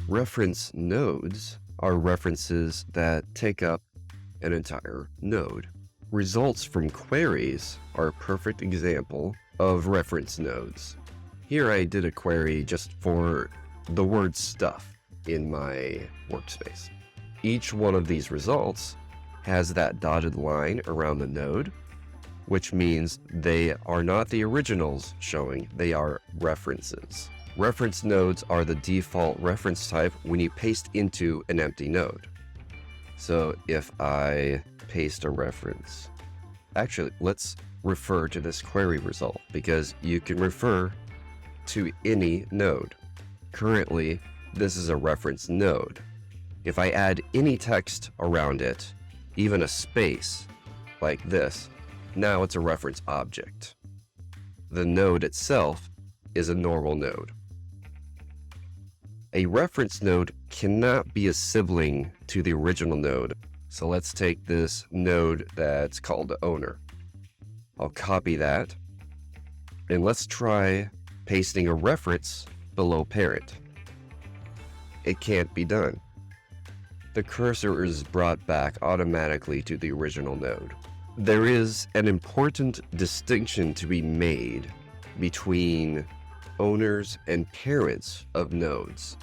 Reference nodes are references that take up an entire node. Results from queries are a perfect example of reference nodes. Here I did a query just for the word stuff in my workspace. Each one of these results has that dotted line around the node, which means they are not the originals showing, they are references. Reference nodes are the default reference type when you paste into an empty node. So if I paste a reference, actually, let's refer to this query result because you can refer to any node. Currently, this is a reference node. If I add any text around it, even a space like this, now it's a reference object. The node itself is a normal node. A reference node cannot be a sibling to the original node. So let's take this node that's called owner. I'll copy that. And let's try pasting a reference below parent. It can't be done. The cursor is brought back automatically to the original node. There is an important distinction to be made between owners and parents of nodes.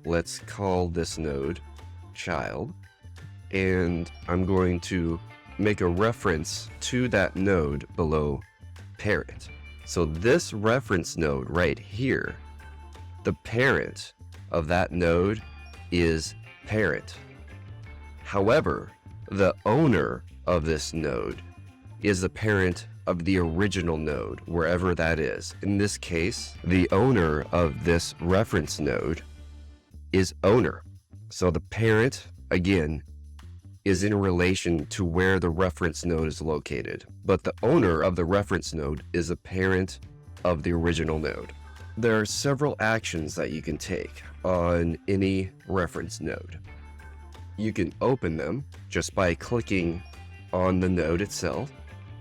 Let's call this node child, and I'm going to make a reference to that node below parent. So this reference node right here, the parent of that node is parent. However, the owner of this node is the parent of the original node, wherever that is. In this case, the owner of this reference node is owner. So the parent, again, is in relation to where the reference node is located, but the owner of the reference node is a parent of the original node. There are several actions that you can take on any reference node. You can open them just by clicking on the node itself,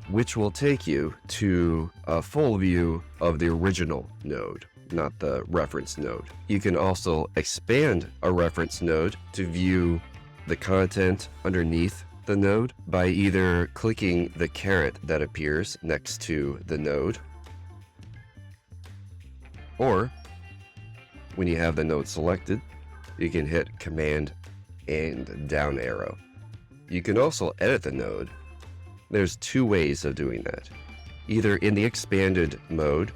which will take you to a full view of the original node, not the reference node. You can also expand a reference node to view the content underneath the node by either clicking the caret that appears next to the node, or when you have the node selected, you can hit Command and down arrow. You can also edit the node. There's two ways of doing that. Either in the expanded mode,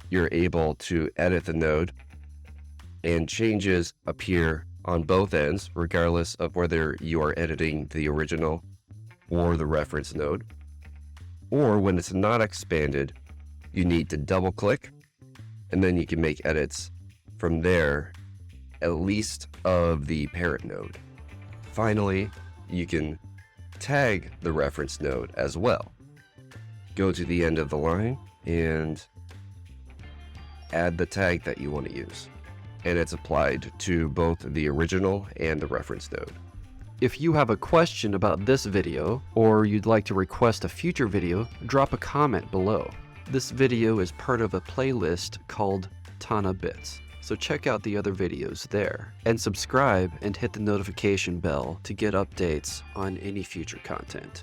you're able to edit the node and changes appear on both ends, regardless of whether you are editing the original or the reference node. Or when it's not expanded, you need to double click and then you can make edits from there, at least of the parent node. Finally, you can tag the reference node as well. Go to the end of the line and add the tag that you want to use, and it's applied to both the original and the reference node. If you have a question about this video, or you'd like to request a future video, drop a comment below. This video is part of a playlist called Tana Bits, so check out the other videos there, and subscribe and hit the notification bell to get updates on any future content.